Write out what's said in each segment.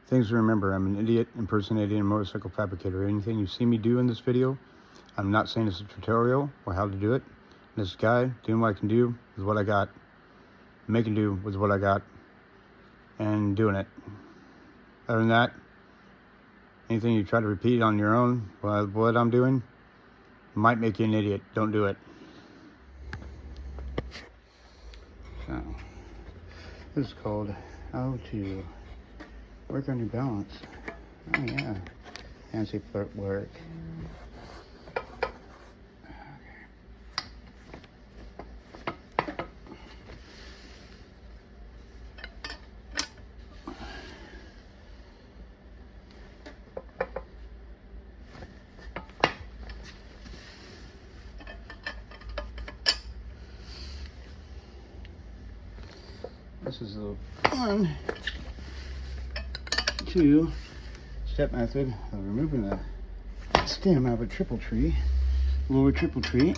Things to remember: I'm an idiot impersonating a motorcycle fabricator. Anything you see me do in this video, I'm not saying it's a tutorial or how to do it. This guy doing what I can do with what I got, making do with what I got, and doing it. Other than that, anything you try to repeat on your own, what I'm doing, might make you an idiot. Don't do it. So, this is called How to Work on Your Balance. Oh yeah, fancy footwork. This is the 1, 2 step method of removing the stem out of a triple tree, lower triple tree,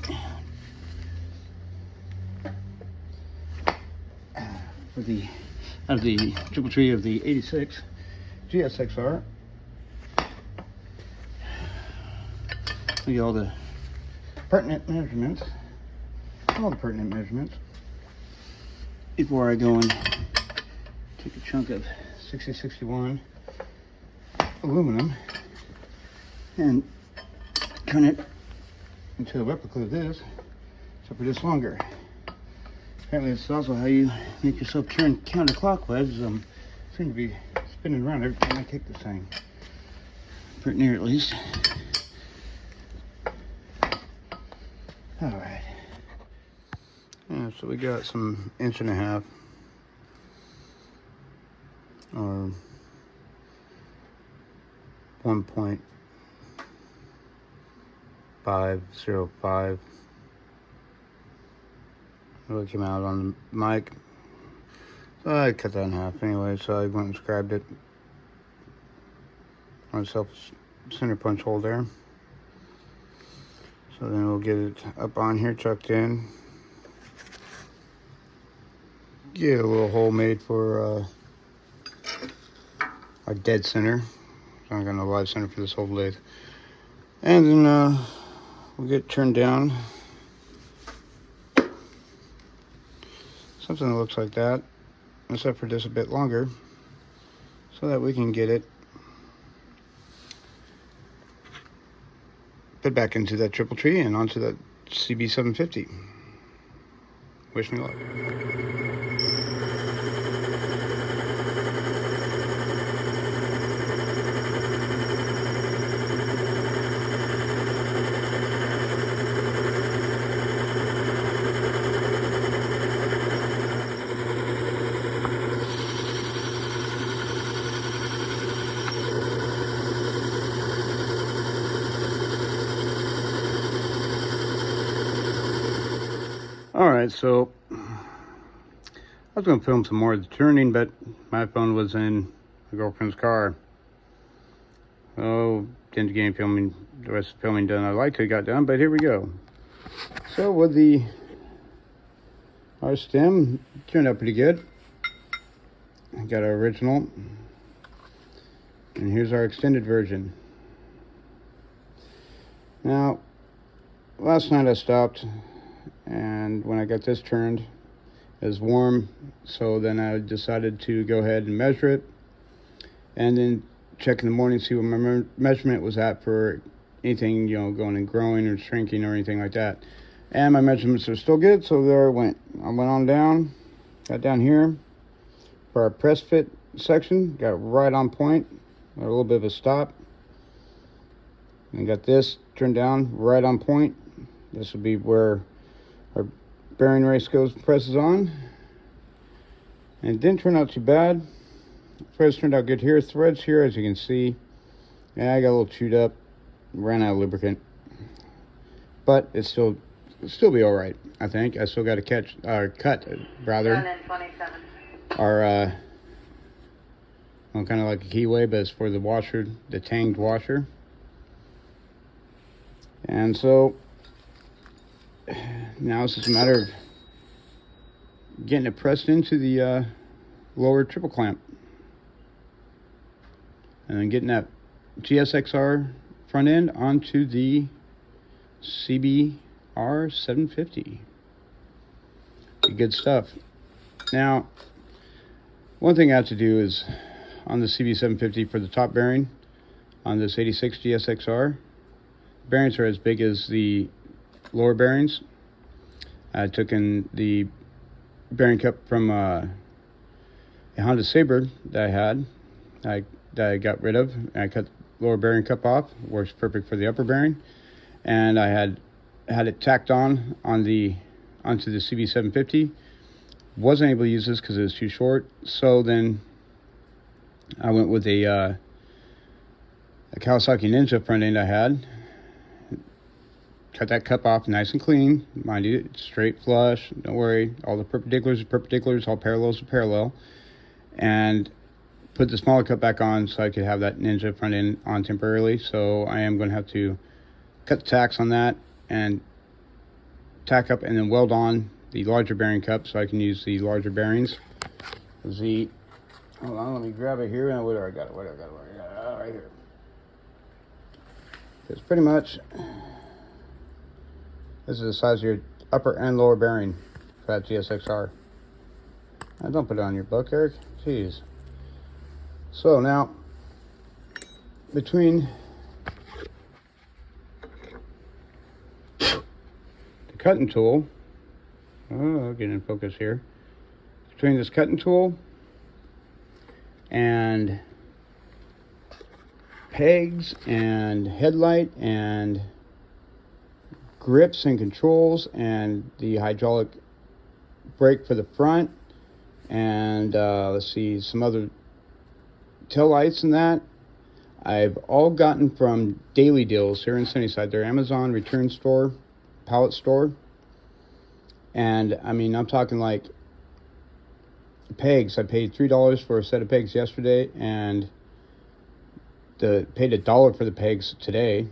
out of the triple tree of the 86 GSXR. See all the pertinent measurements, before I go and take a chunk of 6061 aluminum and turn it into a replica of this, except for this longer. Apparently this is also how you make yourself turn counterclockwise. Seem to be spinning around every time I kick this thing. Pretty near at least. Alright. Yeah, so we got some 1.5 inch or 1.505. Really came out on the mic. So I cut that in half anyway, so I went and scribed it on myself center punch hole there. So then we'll get it up on here, tucked in. Get a little hole made for our dead center. So I'm gonna live center for this whole lathe. And then we'll get turned down. Something that looks like that, except for just a bit longer, so that we can get it put back into that triple tree and onto that CB750. Wish me luck. Alright, so I was going to film some more of the turning, but my phone was in my girlfriend's car. So, didn't get any filming, the rest of the filming done I like to got done, but here we go. So with our stem, turned out pretty good. I got our original, and here's our extended version. Now, last night I stopped, and when I got this turned, it was warm, so then I decided to go ahead and measure it, and then check in the morning, see what my measurement was at for anything, going and growing or shrinking or anything like that. And my measurements are still good, so there I went. I went on down, got down here for our press fit section, got it right on point, a little bit of a stop, and got this turned down right on point. This will be where our bearing race presses on, and it didn't turn out too bad. Threads turned out good here. Threads here, as you can see, yeah, I got a little chewed up, ran out of lubricant, but it's still be all right. I think I still got to cut our kind of like a keyway, but it's for the washer, the tanged washer. And so now it's just a matter of getting it pressed into the lower triple clamp. and then getting that GSXR front end onto the CBR 750. Good stuff. Now, one thing I have to do is on the CB750 for the top bearing on this 86 GSXR, bearings are as big as the lower bearings. I took in the bearing cup from a Honda Sabre that I had, that I got rid of. I cut the lower bearing cup off. Works perfect for the upper bearing, and I had it tacked onto the CB750. Wasn't able to use this because it was too short, so then I went with a Kawasaki Ninja front end I had. Cut that cup off nice and clean. Mind you, it's straight flush, don't worry. All the perpendiculars are perpendiculars, all parallels are parallel. And put the smaller cup back on so I could have that Ninja front end on temporarily. So I am going to have to cut the tacks on that and tack up and then weld on the larger bearing cup so I can use the larger bearings. Hold on, let me grab it here. Where I got it? Right here. It's pretty much, this is the size of your upper and lower bearing for that GSXR. Now, don't put it on your book, Eric. Jeez. So now, between the cutting tool, I'll get in focus here. Between this cutting tool and pegs and headlight and grips and controls and the hydraulic brake for the front and let's see, some other tail lights and that, I've all gotten from Daily Deals here in Sunnyside, their Amazon return store, pallet store. And I mean, I'm talking like pegs. I paid $3 for a set of pegs yesterday, and paid $1 for the pegs today.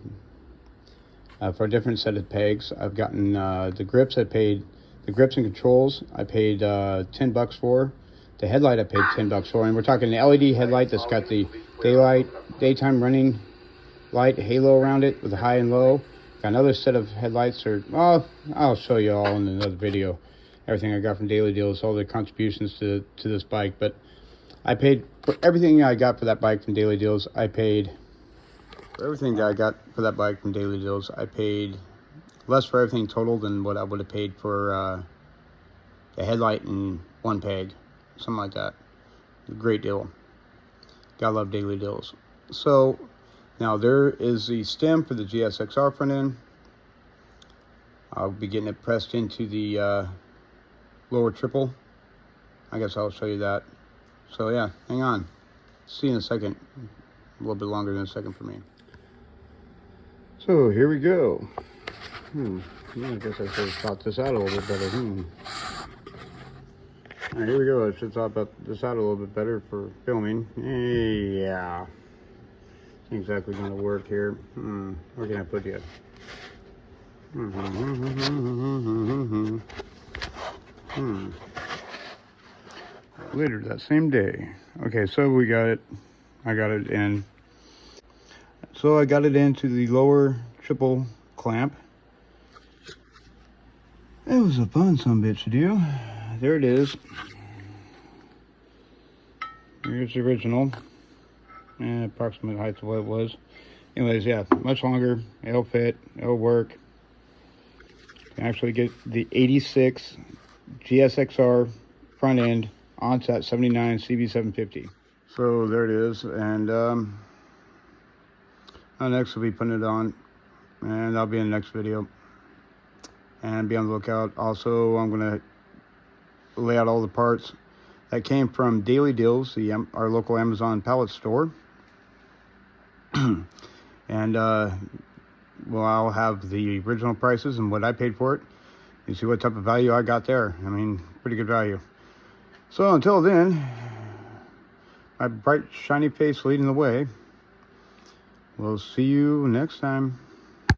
For a different set of pegs, I've gotten the grips. The grips and controls I paid $10 for. The headlight I paid $10 for, and we're talking the LED headlight that's got the daytime running light halo around it with the high and low. Got another set of headlights, I'll show you all in another video. Everything I got from Daily Deals, all the contributions to this bike. But I paid for everything I got for that bike from Daily Deals. I paid for everything that I got for that bike from Daily Deals. I paid less for everything total than what I would have paid for the headlight and one peg, something like that. Great deal. Gotta love Daily Deals. So now there is the stem for the GSXR front end. I'll be getting it pressed into the lower triple. I guess I'll show you that. So yeah, hang on. See you in a second. A little bit longer than a second for me. So here we go. I guess I should have thought this out a little bit better. All right, here we go. I should thought about this out a little bit better for filming. Yeah. Ain't exactly going to work here. Where can I put you? Later that same day. Okay, so we got it. I got it in. So I got it into the lower triple clamp. It was a fun sumbitch to do. There it is. Here's the original. And approximate height of what it was. Anyways, yeah, much longer. It'll fit. It'll work. Can actually get the 86 GSXR front end onto that 79 CB750. So there it is, and next we'll be putting it on, and that'll be in the next video. And be on the lookout. Also, I'm gonna lay out all the parts that came from Daily Deals, our local Amazon pallet store. And well, I'll have the original prices and what I paid for it. You see what type of value I got there. I mean, pretty good value. So until then, my bright, shiny face leading the way. We'll see you next time.